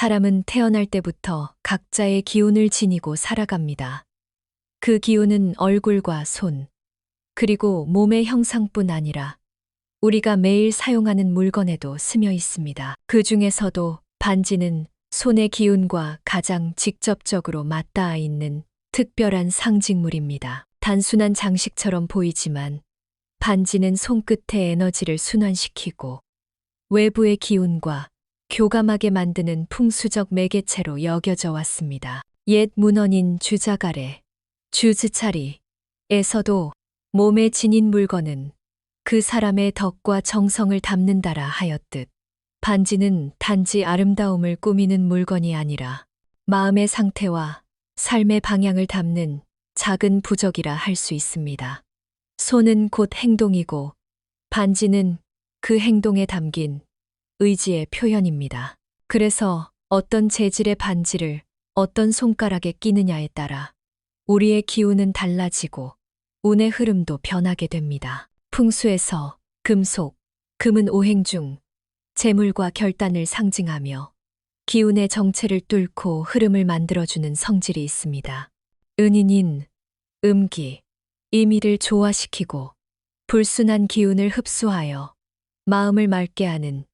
사람은 태어날 때부터 각자의 기운을 지니고 살아갑니다. 그 기운은 얼굴과 손, 그리고 몸의 형상뿐 아니라 우리가 매일 사용하는 물건에도 스며 있습니다. 그 중에서도 반지는 손의 기운과 가장 직접적으로 맞닿아 있는 특별한 상징물입니다. 단순한 장식처럼 보이지만 반지는 손끝의 에너지를 순환시키고 외부의 기운과 교감하게 만드는 풍수적 매개체로 여겨져 왔습니다. 옛 문헌인 주자가래, 주즈차리에서도 몸에 지닌 물건은 그 사람의 덕과 정성을 담는다라 하였듯 반지는 단지 아름다움을 꾸미는 물건이 아니라 마음의 상태와 삶의 방향을 담는 작은 부적이라 할 수 있습니다. 손은 곧 행동이고 반지는 그 행동에 담긴 의지의 표현입니다. 그래서 어떤 재질의 반지를 어떤 손가락에 끼느냐에 따라 우리의 기운은 달라지고 운의 흐름도 변하게 됩니다. 풍수에서 금속, 금은 오행 중 재물과 결단을 상징하며 기운의 정체를 뚫고 흐름을 만들어주는 성질이 있습니다. 은인인 음기, 임의를 조화시키고 불순한 기운을 흡수하여 마음을 맑게 하는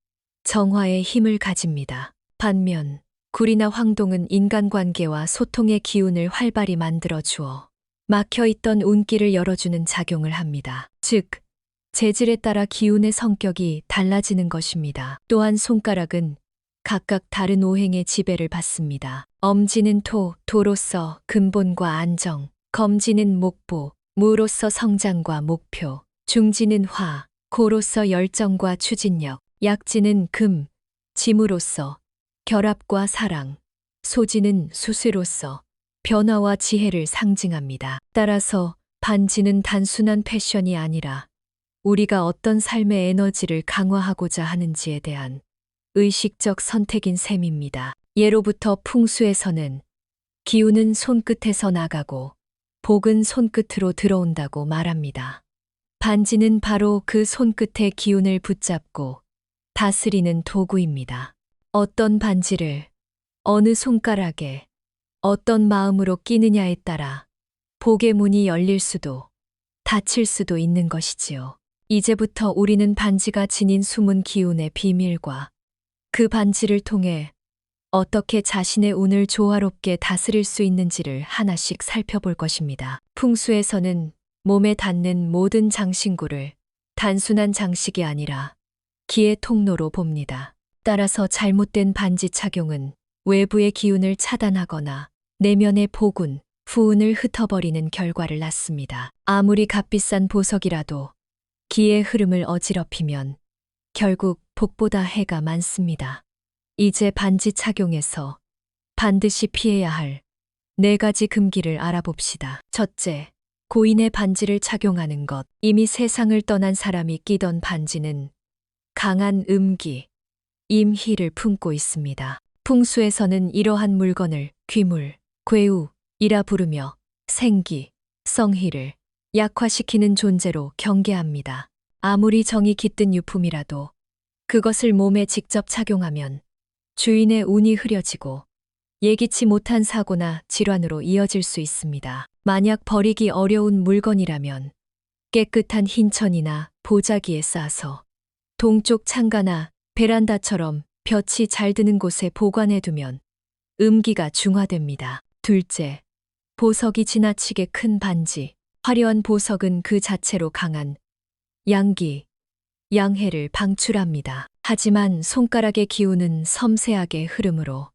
정화의 힘을 가집니다. 반면 구리나 황동은 인간관계와 소통의 기운을 활발히 만들어 주어 막혀있던 운길을 열어주는 작용을 합니다. 즉, 재질에 따라 기운의 성격이 달라지는 것입니다. 또한 손가락은 각각 다른 오행의 지배를 받습니다. 엄지는 토, 도로서 근본과 안정, 검지는 목보, 무로서 성장과 목표, 중지는 화, 고로서 열정과 추진력, 약지는 금, 지무로서 결합과 사랑, 소지는 수수로서 변화와 지혜를 상징합니다. 따라서 반지는 단순한 패션이 아니라 우리가 어떤 삶의 에너지를 강화하고자 하는지에 대한 의식적 선택인 셈입니다. 예로부터 풍수에서는 기운은 손끝에서 나가고 복은 손끝으로 들어온다고 말합니다. 반지는 바로 그 손끝의 기운을 붙잡고 다스리는 도구입니다. 어떤 반지를 어느 손가락에 어떤 마음으로 끼느냐에 따라 복의 문이 열릴 수도 닫힐 수도 있는 것이지요. 이제부터 우리는 반지가 지닌 숨은 기운의 비밀과 그 반지를 통해 어떻게 자신의 운을 조화롭게 다스릴 수 있는지를 하나씩 살펴볼 것입니다. 풍수에서는 몸에 닿는 모든 장신구를 단순한 장식이 아니라 기의 통로로 봅니다. 따라서 잘못된 반지 착용은 외부의 기운을 차단하거나 내면의 복운, 후운을 흩어버리는 결과를 낳습니다. 아무리 값비싼 보석이라도 기의 흐름을 어지럽히면 결국 복보다 해가 많습니다. 이제 반지 착용에서 반드시 피해야 할 4가지 금기를 알아봅시다. 첫째, 고인의 반지를 착용하는 것. 이미 세상을 떠난 사람이 끼던 반지는 강한 음기, 임희를 품고 있습니다. 풍수에서는 이러한 물건을 귀물, 괴우이라 부르며 생기, 성희를 약화시키는 존재로 경계합니다. 아무리 정이 깃든 유품이라도 그것을 몸에 직접 착용하면 주인의 운이 흐려지고 예기치 못한 사고나 질환으로 이어질 수 있습니다. 만약 버리기 어려운 물건이라면 깨끗한 흰천이나 보자기에 싸서 동쪽 창가나 베란다처럼 볕이 잘 드는 곳에 보관해두면 음기가 중화됩니다. 둘째, 보석이 지나치게 큰 반지. 화려한 보석은 그 자체로 강한 양기, 양해를 방출합니다. 하지만 손가락의 기운은 섬세하게 흐르므로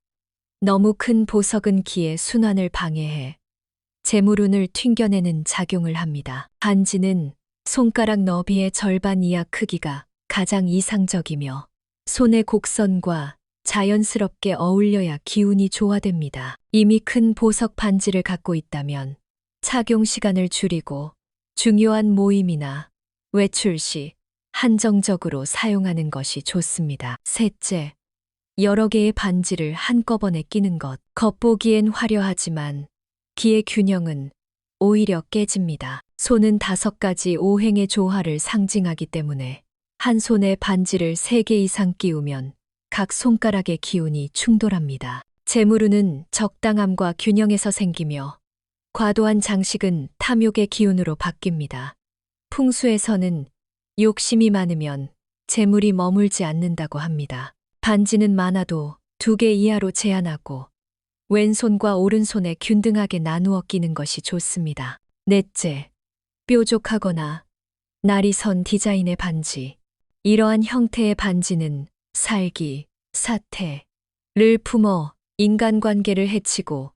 너무 큰 보석은 기의 순환을 방해해 재물운을 튕겨내는 작용을 합니다. 반지는 손가락 너비의 절반 이하 크기가 가장 이상적이며 손의 곡선과 자연스럽게 어울려야 기운이 조화됩니다. 이미 큰 보석 반지를 갖고 있다면 착용 시간을 줄이고 중요한 모임이나 외출 시 한정적으로 사용하는 것이 좋습니다. 셋째, 여러 개의 반지를 한꺼번에 끼는 것. 겉보기엔 화려하지만 기의 균형은 오히려 깨집니다. 손은 5가지 오행의 조화를 상징하기 때문에 한 손에 반지를 3개 이상 끼우면 각 손가락의 기운이 충돌합니다. 재물운은 적당함과 균형에서 생기며 과도한 장식은 탐욕의 기운으로 바뀝니다. 풍수에서는 욕심이 많으면 재물이 머물지 않는다고 합니다. 반지는 많아도 2개 이하로 제한하고 왼손과 오른손에 균등하게 나누어 끼는 것이 좋습니다. 넷째, 뾰족하거나 날이 선 디자인의 반지. 이러한 형태의 반지는 살기, 사태를 품어 인간관계를 해치고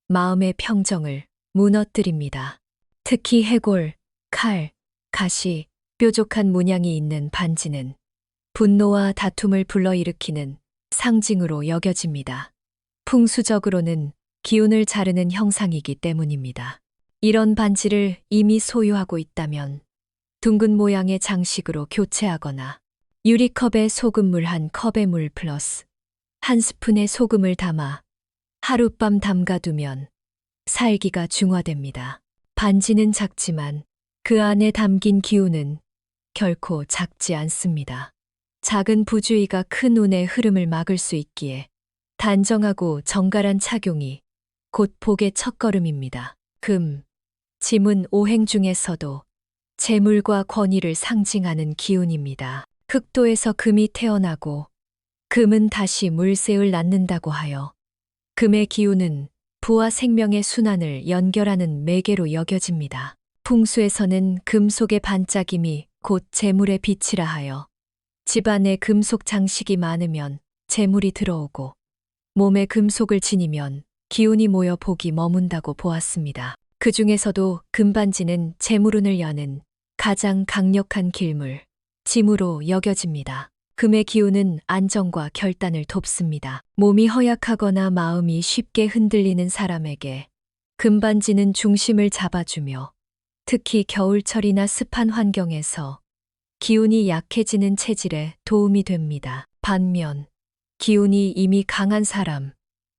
마음의 평정을 무너뜨립니다. 특히 해골, 칼, 가시, 뾰족한 문양이 있는 반지는 분노와 다툼을 불러일으키는 상징으로 여겨집니다. 풍수적으로는 기운을 자르는 형상이기 때문입니다. 이런 반지를 이미 소유하고 있다면 둥근 모양의 장식으로 교체하거나 유리컵에 소금물 한 컵의 물 플러스 한 스푼의 소금을 담아 하룻밤 담가두면 살기가 중화됩니다. 반지는 작지만 그 안에 담긴 기운은 결코 작지 않습니다. 작은 부주의가 큰 운의 흐름을 막을 수 있기에 단정하고 정갈한 착용이 곧 복의 첫걸음입니다. 금, 짐은 오행 중에서도 재물과 권위를 상징하는 기운입니다. 흑도에서 금이 태어나고 금은 다시 물새을 낳는다고 하여 금의 기운은 부와 생명의 순환을 연결하는 매개로 여겨집니다. 풍수에서는 금속의 반짝임이 곧 재물의 빛이라 하여 집안에 금속 장식이 많으면 재물이 들어오고 몸에 금속을 지니면 기운이 모여 복이 머문다고 보았습니다. 그 중에서도 금반지는 재물운을 여는 가장 강력한 길물, 짐으로 여겨집니다. 금의 기운은 안정과 결단을 돕습니다. 몸이 허약하거나 마음이 쉽게 흔들리는 사람에게 금반지는 중심을 잡아주며 특히 겨울철이나 습한 환경에서 기운이 약해지는 체질에 도움이 됩니다. 반면 기운이 이미 강한 사람,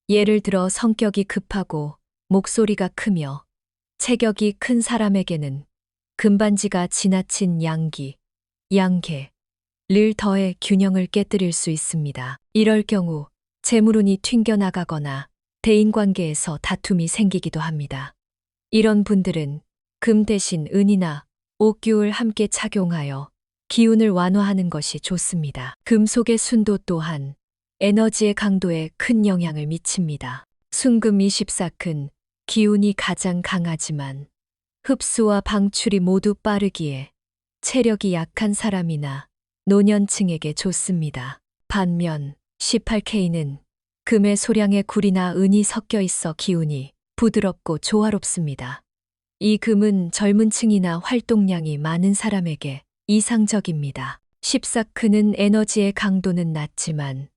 예를 들어 성격이 급하고 목소리가 크며 체격이 큰 사람에게는 금반지가 지나친 양기, 양계를 더해 균형을 깨뜨릴 수 있습니다. 이럴 경우 재물운이 튕겨나가거나 대인관계에서 다툼이 생기기도 합니다. 이런 분들은 금 대신 은이나 옥규를 함께 착용하여 기운을 완화하는 것이 좋습니다. 금속의 순도 또한 에너지의 강도에 큰 영향을 미칩니다. 순금 24큰 기운이 가장 강하지만 흡수와 방출이 모두 빠르기에 체력이 약한 사람이나 노년층에게 좋습니다. 반면 18K는 금의 소량의 구리나 은이 섞여 있어 기운이 부드럽고 조화롭습니다. 이 금은 젊은 층이나 활동량이 많은 사람에게 이상적입니다. 14크는 에너지의 강도는 낮지만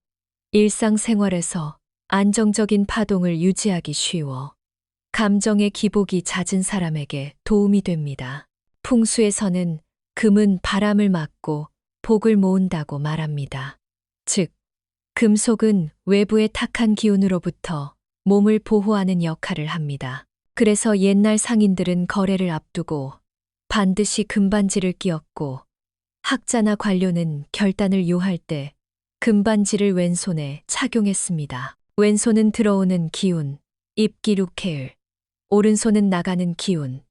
일상생활에서 안정적인 파동을 유지하기 쉬워 감정의 기복이 잦은 사람에게 도움이 됩니다. 풍수에서는 금은 바람을 막고 복을 모은다고 말합니다. 즉, 금속은 외부의 탁한 기운으로부터 몸을 보호하는 역할을 합니다. 그래서 옛날 상인들은 거래를 앞두고 반드시 금반지를 끼었고 학자나 관료는 결단을 요할 때 금반지를 왼손에 착용했습니다. 왼손은 들어오는 기운, 입기룩해을, 오른손은 나가는 기운,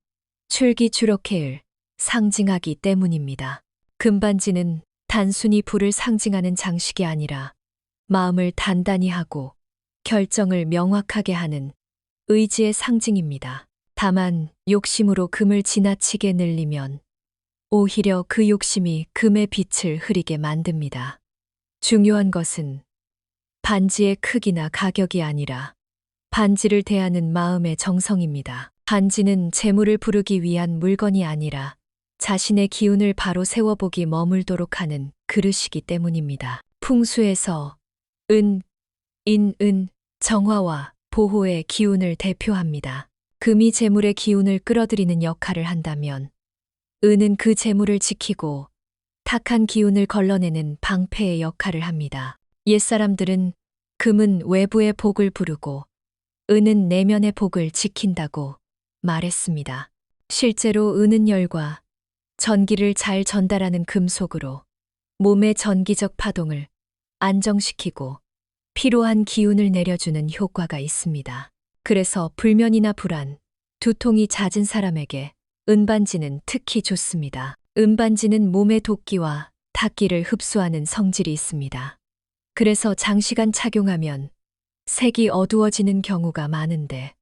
출기주력해을 상징하기 때문입니다. 금반지는 단순히 부를 상징하는 장식이 아니라 마음을 단단히 하고 결정을 명확하게 하는 의지의 상징입니다. 다만 욕심으로 금을 지나치게 늘리면 오히려 그 욕심이 금의 빛을 흐리게 만듭니다. 중요한 것은 반지의 크기나 가격이 아니라 반지를 대하는 마음의 정성입니다. 반지는 재물을 부르기 위한 물건이 아니라 자신의 기운을 바로 세워보기 머물도록 하는 그릇이기 때문입니다. 풍수에서 은, 은, 정화와 보호의 기운을 대표합니다. 금이 재물의 기운을 끌어들이는 역할을 한다면 은은 그 재물을 지키고 탁한 기운을 걸러내는 방패의 역할을 합니다. 옛사람들은 금은 외부의 복을 부르고 은은 내면의 복을 지킨다고 말했습니다. 실제로 은은 열과 전기를 잘 전달하는 금속으로 몸의 전기적 파동을 안정시키고 피로한 기운을 내려주는 효과가 있습니다. 그래서 불면이나 불안, 두통이 잦은 사람에게 은반지는 특히 좋습니다. 은반지는 몸의 독기와 탁기를 흡수하는 성질이 있습니다. 그래서 장시간 착용하면 색이 어두워지는 경우가 많은데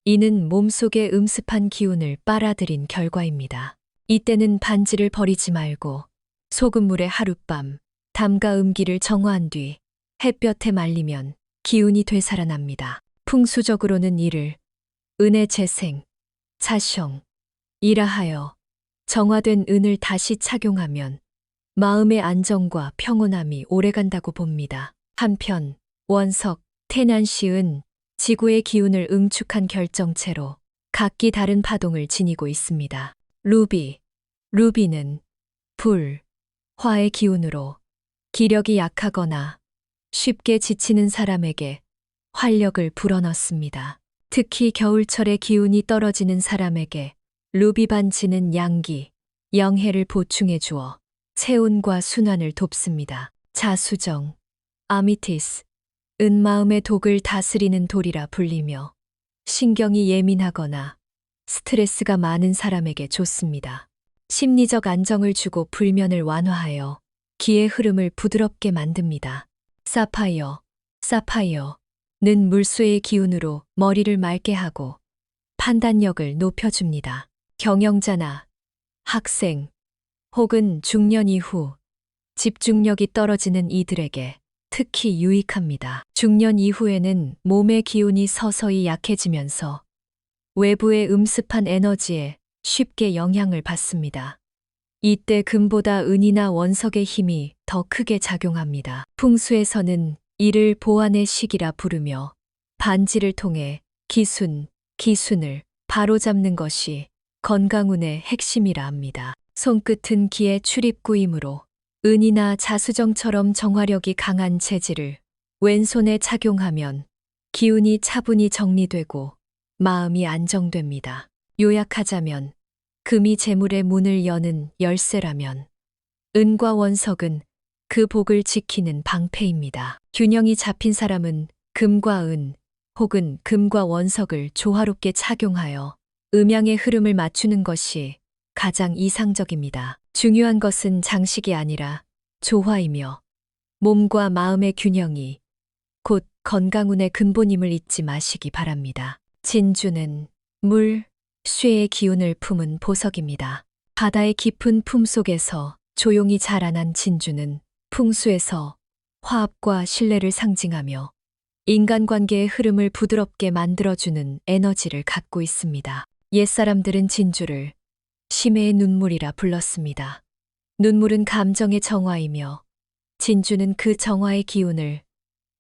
이는 몸속의 음습한 기운을 빨아들인 결과입니다. 이때는 반지를 버리지 말고 소금물에 하룻밤 담가 음기를 정화한 뒤 햇볕에 말리면 기운이 되살아납니다. 풍수적으로는 이를 은의 재생, 자셩, 이라 하여 정화된 은을 다시 착용하면 마음의 안정과 평온함이 오래간다고 봅니다. 한편 원석, 태난시은 지구의 기운을 응축한 결정체로 각기 다른 파동을 지니고 있습니다. 루비는 불, 화의 기운으로 기력이 약하거나 쉽게 지치는 사람에게 활력을 불어넣습니다. 특히 겨울철에 기운이 떨어지는 사람에게 루비 반지는 양기, 영해를 보충해 주어 체온과 순환을 돕습니다. 자수정, 아미티스, 은 마음의 독을 다스리는 돌이라 불리며 신경이 예민하거나 스트레스가 많은 사람에게 좋습니다. 심리적 안정을 주고 불면을 완화하여 기의 흐름을 부드럽게 만듭니다. 사파이어는 물수의 기운으로 머리를 맑게 하고 판단력을 높여줍니다. 경영자나 학생 혹은 중년 이후 집중력이 떨어지는 이들에게 특히 유익합니다. 중년 이후에는 몸의 기운이 서서히 약해지면서 외부의 음습한 에너지에 쉽게 영향을 받습니다. 이때 금보다 은이나 원석의 힘이 더 크게 작용합니다. 풍수에서는 이를 보완의 시기라 부르며 반지를 통해 기순을 바로잡는 것이 건강운의 핵심이라 합니다. 손끝은 기의 출입구이므로 은이나 자수정처럼 정화력이 강한 재질을 왼손에 착용하면 기운이 차분히 정리되고 마음이 안정됩니다. 요약하자면 금이 재물의 문을 여는 열쇠라면 은과 원석은 그 복을 지키는 방패입니다. 균형이 잡힌 사람은 금과 은 혹은 금과 원석을 조화롭게 착용하여 음양의 흐름을 맞추는 것이 가장 이상적입니다. 중요한 것은 장식이 아니라 조화이며 몸과 마음의 균형이 곧 건강운의 근본임을 잊지 마시기 바랍니다. 진주는 물, 쇠의 기운을 품은 보석입니다. 바다의 깊은 품 속에서 조용히 자라난 진주는 풍수에서 화합과 신뢰를 상징하며 인간관계의 흐름을 부드럽게 만들어주는 에너지를 갖고 있습니다. 옛사람들은 진주를 심해의 눈물이라 불렀습니다. 눈물은 감정의 정화이며 진주는 그 정화의 기운을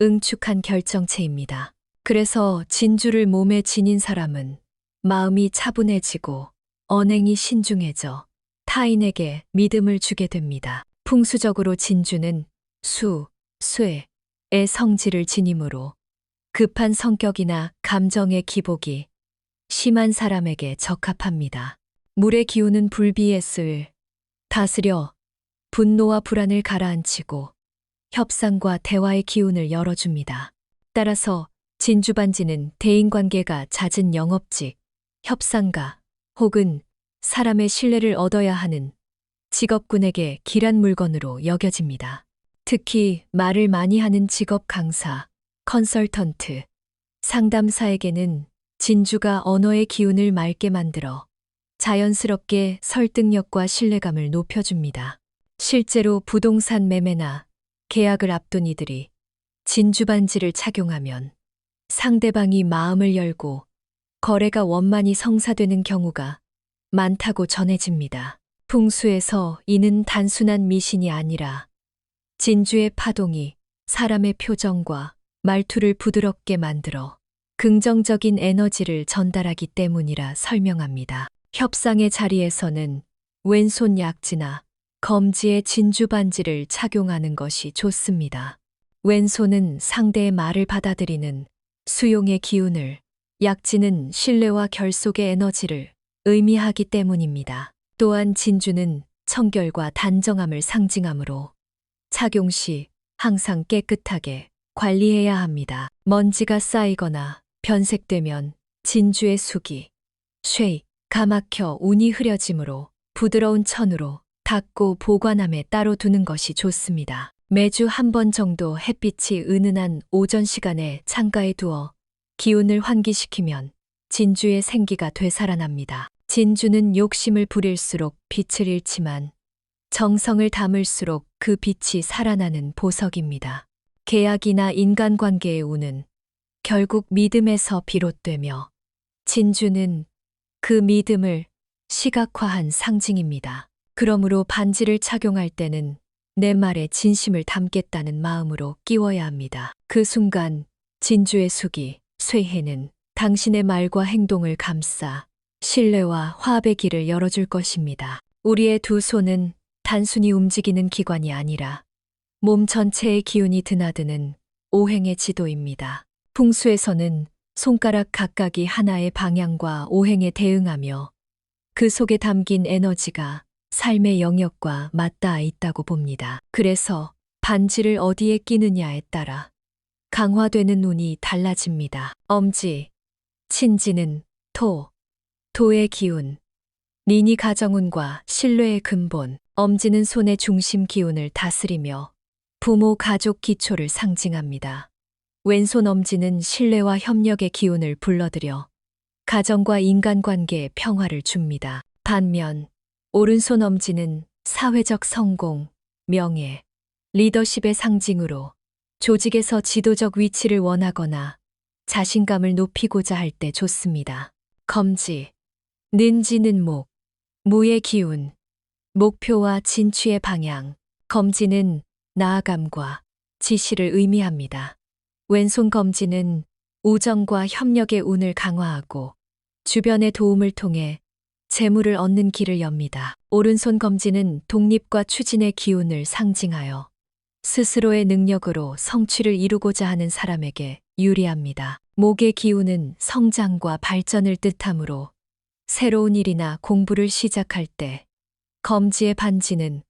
응축한 결정체입니다. 그래서 진주를 몸에 지닌 사람은 마음이 차분해지고 언행이 신중해져 타인에게 믿음을 주게 됩니다. 풍수적으로 진주는 쇠의 성질을 지니므로 급한 성격이나 감정의 기복이 심한 사람에게 적합합니다. 물의 기운은 불비에스을 다스려 분노와 불안을 가라앉히고 협상과 대화의 기운을 열어줍니다. 따라서 진주반지는 대인관계가 잦은 영업직, 협상가 혹은 사람의 신뢰를 얻어야 하는 직업군에게 길한 물건으로 여겨집니다. 특히 말을 많이 하는 직업 강사, 컨설턴트, 상담사에게는 진주가 언어의 기운을 맑게 만들어 자연스럽게 설득력과 신뢰감을 높여줍니다. 실제로 부동산 매매나 계약을 앞둔 이들이 진주 반지를 착용하면 상대방이 마음을 열고 거래가 원만히 성사되는 경우가 많다고 전해집니다. 풍수에서 이는 단순한 미신이 아니라 진주의 파동이 사람의 표정과 말투를 부드럽게 만들어 긍정적인 에너지를 전달하기 때문이라 설명합니다. 협상의 자리에서는 왼손 약지나 검지에 진주 반지를 착용하는 것이 좋습니다. 왼손은 상대의 말을 받아들이는 수용의 기운을, 약지는 신뢰와 결속의 에너지를 의미하기 때문입니다. 또한 진주는 청결과 단정함을 상징하므로 착용 시 항상 깨끗하게 관리해야 합니다. 먼지가 쌓이거나 변색되면 진주의 수기, 쉐이, 가막혀 운이 흐려지므로 부드러운 천으로 닦고 보관함에 따로 두는 것이 좋습니다. 매주 한 번 정도 햇빛이 은은한 오전 시간에 창가에 두어 기운을 환기시키면 진주의 생기가 되살아납니다. 진주는 욕심을 부릴수록 빛을 잃지만 정성을 담을수록 그 빛이 살아나는 보석입니다. 계약이나 인간관계의 운은 결국 믿음에서 비롯되며 진주는 그 믿음을 시각화한 상징입니다. 그러므로 반지를 착용할 때는 내 말에 진심을 담겠다는 마음으로 끼워야 합니다. 그 순간 진주의 수기, 쇠해는 당신의 말과 행동을 감싸 신뢰와 화합의 길을 열어줄 것입니다. 우리의 두 손은 단순히 움직이는 기관이 아니라 몸 전체의 기운이 드나드는 오행의 지도입니다. 풍수에서는 손가락 각각이 하나의 방향과 오행에 대응하며 그 속에 담긴 에너지가 삶의 영역과 맞닿아 있다고 봅니다. 그래서 반지를 어디에 끼느냐에 따라 강화되는 운이 달라집니다. 엄지, 친지는 토, 도의 기운, 린이 가정운과 신뢰의 근본, 엄지는 손의 중심 기운을 다스리며 부모 가족 기초를 상징합니다. 왼손 엄지는 신뢰와 협력의 기운을 불러들여 가정과 인간관계에 평화를 줍니다. 반면 오른손 엄지는 사회적 성공, 명예, 리더십의 상징으로 조직에서 지도적 위치를 원하거나 자신감을 높이고자 할 때 좋습니다. 검지, 는지는 목, 무의 기운, 목표와 진취의 방향, 검지는 나아감과 지시를 의미합니다. 왼손 검지는 우정과 협력의 운을 강화하고 주변의 도움을 통해 재물을 얻는 길을 엽니다. 오른손 검지는 독립과 추진의 기운을 상징하여 스스로의 능력으로 성취를 이루고자 하는 사람에게 유리합니다. 목의 기운은 성장과 발전을 뜻하므로 새로운 일이나 공부를 시작할 때 검지의 반지는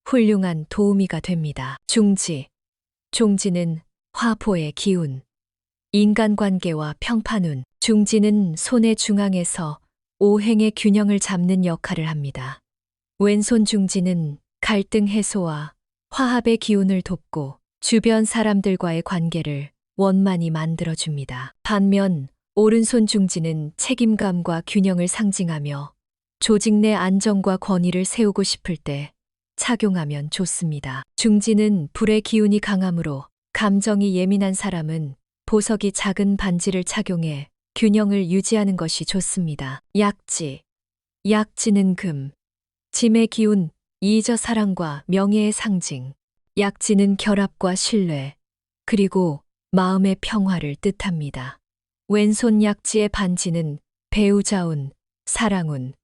훌륭한 도우미가 됩니다. 중지, 종지는 화포의 기운, 인간관계와 평판운, 중지는 손의 중앙에서 오행의 균형을 잡는 역할을 합니다. 왼손 중지는 갈등 해소와 화합의 기운을 돕고 주변 사람들과의 관계를 원만히 만들어줍니다. 반면 오른손 중지는 책임감과 균형을 상징하며 조직 내 안정과 권위를 세우고 싶을 때 착용하면 좋습니다. 중지는 불의 기운이 강하므로 감정이 예민한 사람은 보석이 작은 반지를 착용해 균형을 유지하는 것이 좋습니다. 약지, 약지는 금, 짐의 기운, 이의적 사랑과 명예의 상징. 약지는 결합과 신뢰, 그리고 마음의 평화를 뜻합니다. 왼손 약지의 반지는 배우자운, 사랑운,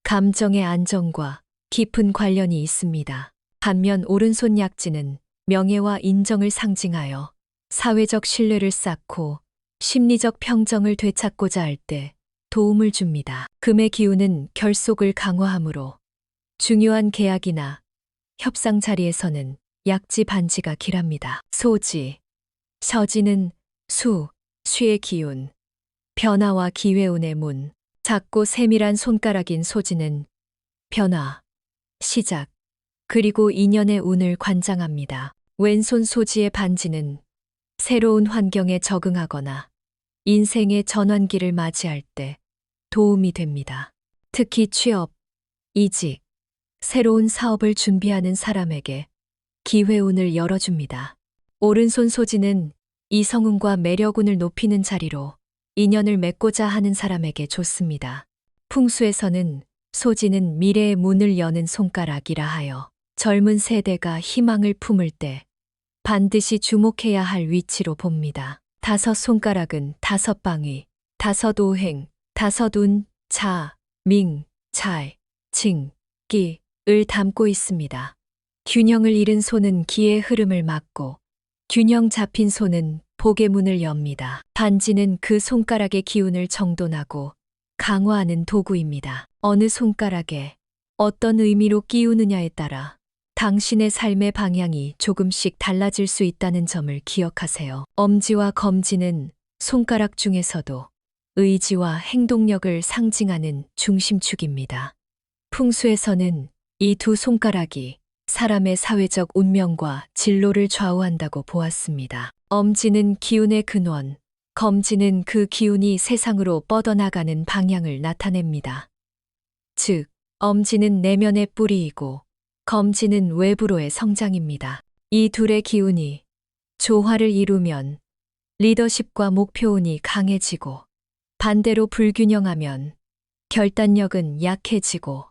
감정의 안정과 깊은 관련이 있습니다. 반면 오른손 약지는 명예와 인정을 상징하여 사회적 신뢰를 쌓고 심리적 평정을 되찾고자 할 때 도움을 줍니다. 금의 기운은 결속을 강화하므로 중요한 계약이나 협상 자리에서는 약지 반지가 길합니다. 소지, 서지는 수, 쉬의 기운, 변화와 기회운의 문, 작고 세밀한 손가락인 소지는 변화, 시작, 그리고 인연의 운을 관장합니다. 왼손 소지의 반지는 새로운 환경에 적응하거나 인생의 전환기를 맞이할 때 도움이 됩니다. 특히 취업, 이직, 새로운 사업을 준비하는 사람에게 기회운을 열어줍니다. 오른손 소지는 이성운과 매력운을 높이는 자리로 인연을 맺고자 하는 사람에게 좋습니다. 풍수에서는 소지는 미래의 문을 여는 손가락이라 하여 젊은 세대가 희망을 품을 때 반드시 주목해야 할 위치로 봅니다. 다섯 손가락은 다섯 방위, 다섯 오행, 다섯 운, 자, 밍, 잘, 칭, 기, 을 담고 있습니다. 균형을 잃은 손은 기의 흐름을 막고 균형 잡힌 손은 복의 문을 엽니다. 반지는 그 손가락의 기운을 정돈하고 강화하는 도구입니다. 어느 손가락에 어떤 의미로 끼우느냐에 따라 당신의 삶의 방향이 조금씩 달라질 수 있다는 점을 기억하세요. 엄지와 검지는 손가락 중에서도 의지와 행동력을 상징하는 중심축입니다. 풍수에서는 이 두 손가락이 사람의 사회적 운명과 진로를 좌우한다고 보았습니다. 엄지는 기운의 근원, 검지는 그 기운이 세상으로 뻗어나가는 방향을 나타냅니다. 즉, 엄지는 내면의 뿌리이고 검지는 외부로의 성장입니다. 이 둘의 기운이 조화를 이루면 리더십과 목표운이 강해지고 반대로 불균형하면 결단력은 약해지고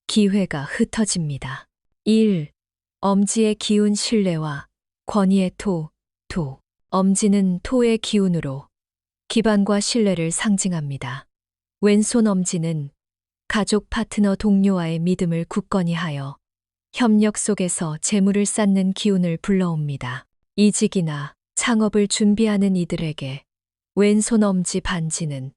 기회가 흩어집니다. 1. 엄지의 기운 신뢰와 권위의 토. 엄지는 토의 기운으로 기반과 신뢰를 상징합니다. 왼손 엄지는 가족, 파트너, 동료와의 믿음을 굳건히 하여 협력 속에서 재물을 쌓는 기운을 불러옵니다. 이직이나 창업을 준비하는 이들에게 왼손 엄지 반지는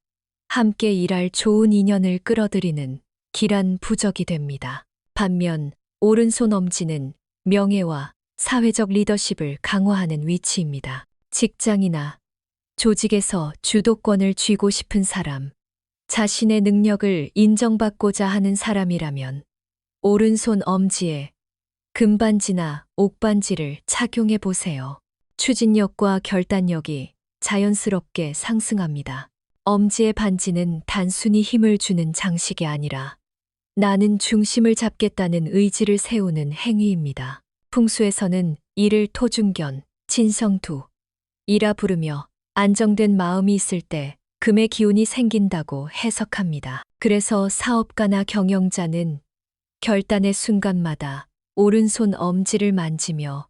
함께 일할 좋은 인연을 끌어들이는 길한 부적이 됩니다. 반면 오른손 엄지는 명예와 사회적 리더십을 강화하는 위치입니다. 직장이나 조직에서 주도권을 쥐고 싶은 사람, 자신의 능력을 인정받고자 하는 사람이라면 오른손 엄지에 금반지나 옥반지를 착용해 보세요. 추진력과 결단력이 자연스럽게 상승합니다. 엄지의 반지는 단순히 힘을 주는 장식이 아니라 나는 중심을 잡겠다는 의지를 세우는 행위입니다. 풍수에서는 이를 토중견, 진성투, 이라 부르며 안정된 마음이 있을 때 금의 기운이 생긴다고 해석합니다. 그래서 사업가나 경영자는 결단의 순간마다 오른손 엄지를 만지며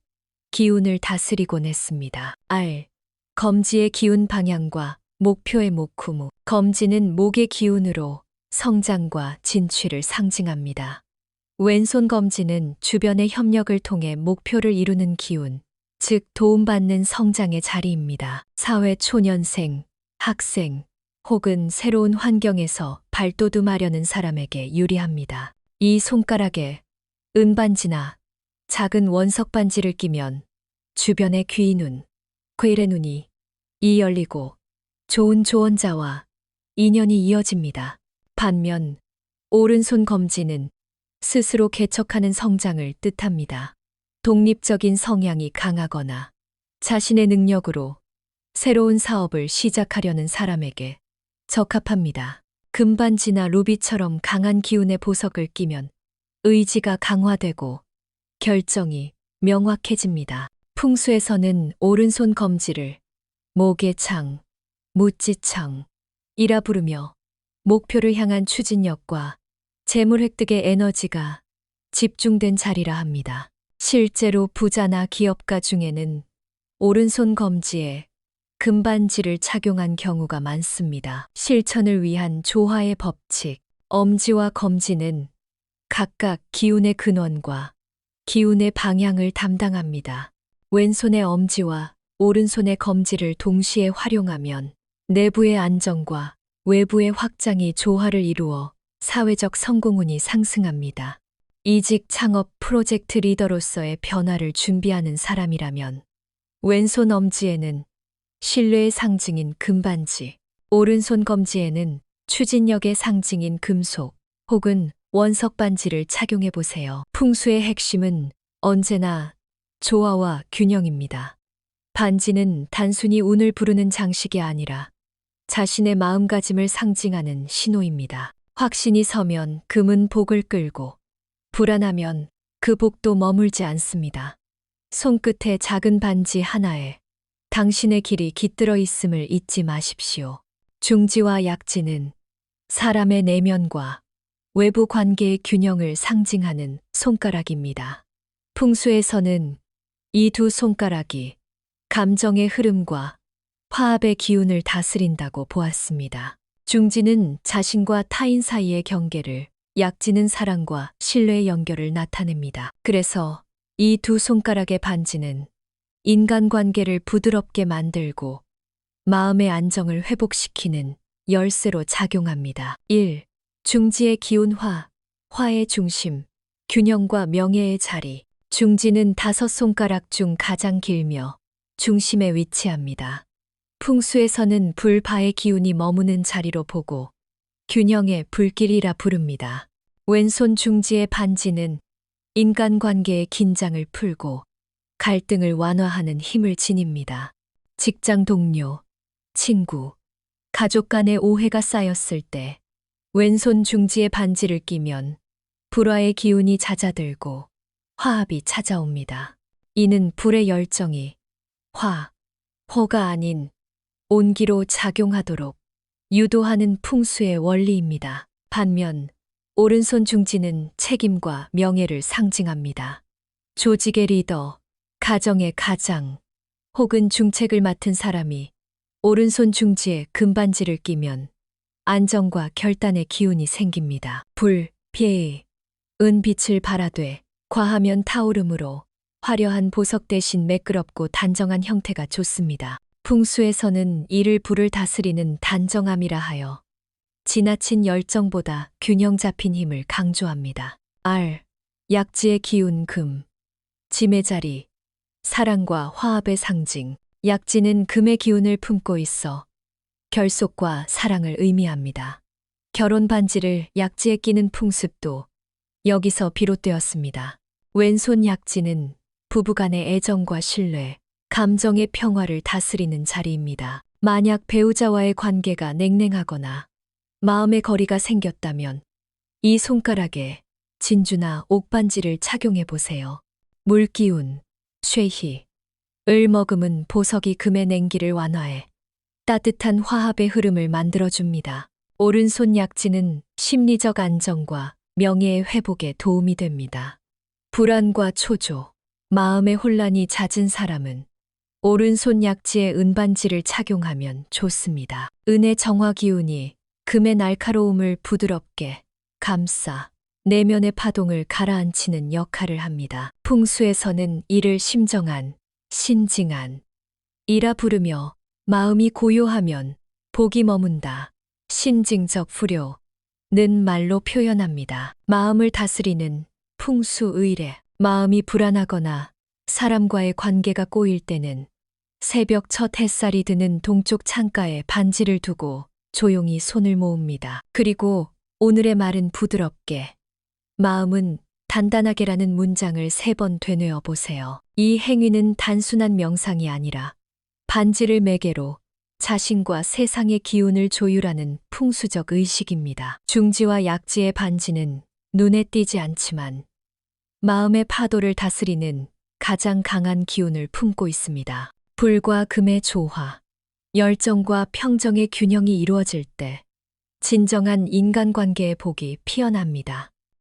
기운을 다스리곤 했습니다. 알. 검지의 기운 방향과 목표의 목후무. 검지는 목의 기운으로 성장과 진취를 상징합니다. 왼손 검지는 주변의 협력을 통해 목표를 이루는 기운, 즉 도움받는 성장의 자리입니다. 사회 초년생, 학생, 혹은 새로운 환경에서 발돋움하려는 사람에게 유리합니다. 이 손가락에 은반지나 작은 원석 반지를 끼면 주변의 귀눈, 괴뢰눈이 열리고 좋은 조언자와 인연이 이어집니다. 반면 오른손 검지는 스스로 개척하는 성장을 뜻합니다. 독립적인 성향이 강하거나 자신의 능력으로 새로운 사업을 시작하려는 사람에게 적합합니다. 금반지나 루비처럼 강한 기운의 보석을 끼면 의지가 강화되고 결정이 명확해집니다. 풍수에서는 오른손 검지를 목의 창, 무지창 이라 부르며 목표를 향한 추진력과 재물 획득의 에너지가 집중된 자리라 합니다. 실제로 부자나 기업가 중에는 오른손 검지에 금반지를 착용한 경우가 많습니다. 실천을 위한 조화의 법칙, 엄지와 검지는 각각 기운의 근원과 기운의 방향을 담당합니다. 왼손의 엄지와 오른손의 검지를 동시에 활용하면 내부의 안정과 외부의 확장이 조화를 이루어 사회적 성공운이 상승합니다. 이직 창업 프로젝트 리더로서의 변화를 준비하는 사람이라면 왼손 엄지에는 신뢰의 상징인 금반지, 오른손 검지에는 추진력의 상징인 금속 혹은 원석 반지를 착용해 보세요. 풍수의 핵심은 언제나 조화와 균형입니다. 반지는 단순히 운을 부르는 장식이 아니라 자신의 마음가짐을 상징하는 신호입니다. 확신이 서면 금은 복을 끌고 불안하면 그 복도 머물지 않습니다. 손끝에 작은 반지 하나에 당신의 길이 깃들어 있음을 잊지 마십시오. 중지와 약지는 사람의 내면과 외부 관계의 균형을 상징하는 손가락입니다. 풍수에서는 이 두 손가락이 감정의 흐름과 화합의 기운을 다스린다고 보았습니다. 중지는 자신과 타인 사이의 경계를, 약지는 사랑과 신뢰의 연결을 나타냅니다. 그래서 이 두 손가락의 반지는 인간관계를 부드럽게 만들고 마음의 안정을 회복시키는 열쇠로 작용합니다. 1. 중지의 기운 화의 중심, 균형과 명예의 자리. 중지는 5손가락 중 가장 길며 중심에 위치합니다. 풍수에서는 불바의 기운이 머무는 자리로 보고 균형의 불길이라 부릅니다. 왼손 중지의 반지는 인간관계의 긴장을 풀고 갈등을 완화하는 힘을 지닙니다. 직장 동료, 친구, 가족 간의 오해가 쌓였을 때 왼손 중지의 반지를 끼면 불화의 기운이 잦아들고 화합이 찾아옵니다. 이는 불의 열정이 호가 아닌 온기로 작용하도록 유도하는 풍수의 원리입니다. 반면 오른손 중지는 책임과 명예를 상징합니다. 조직의 리더, 가정의 가장 혹은 중책을 맡은 사람이 오른손 중지에 금반지를 끼면 안정과 결단의 기운이 생깁니다. 불, 피해, 빛을 발하되 과하면 타오름으로 화려한 보석 대신 매끄럽고 단정한 형태가 좋습니다. 풍수에서는 이를 불을 다스리는 단정함이라 하여 지나친 열정보다 균형 잡힌 힘을 강조합니다. 약지의 기운 금, 짐의 자리, 사랑과 화합의 상징. 약지는 금의 기운을 품고 있어 결속과 사랑을 의미합니다. 결혼 반지를 약지에 끼는 풍습도 여기서 비롯되었습니다. 왼손 약지는 부부간의 애정과 신뢰, 감정의 평화를 다스리는 자리입니다. 만약 배우자와의 관계가 냉랭하거나 마음의 거리가 생겼다면 이 손가락에 진주나 옥반지를 착용해 보세요. 물기운, 쇠희, 을 머금은 보석이 금의 냉기를 완화해 따뜻한 화합의 흐름을 만들어줍니다. 오른손 약지는 심리적 안정과 명예의 회복에 도움이 됩니다. 불안과 초조, 마음의 혼란이 잦은 사람은 오른손 약지에 은반지를 착용하면 좋습니다. 은의 정화 기운이 금의 날카로움을 부드럽게 감싸 내면의 파동을 가라앉히는 역할을 합니다. 풍수에서는 이를 심정한, 신징한 이라 부르며 마음이 고요하면 복이 머문다. 신징적 불효는 말로 표현합니다. 마음을 다스리는 풍수의례. 마음이 불안하거나 사람과의 관계가 꼬일 때는 새벽 첫 햇살이 드는 동쪽 창가에 반지를 두고 조용히 손을 모읍니다. 그리고 오늘의 말은 부드럽게, 마음은 단단하게라는 문장을 3번 되뇌어 보세요. 이 행위는 단순한 명상이 아니라 반지를 매개로 자신과 세상의 기운을 조율하는 풍수적 의식입니다. 중지와 약지의 반지는 눈에 띄지 않지만 마음의 파도를 다스리는 가장 강한 기운을 품고 있습니다. 불과 금의 조화, 열정과 평정의 균형이 이루어질 때 진정한 인간관계의 복이 피어납니다.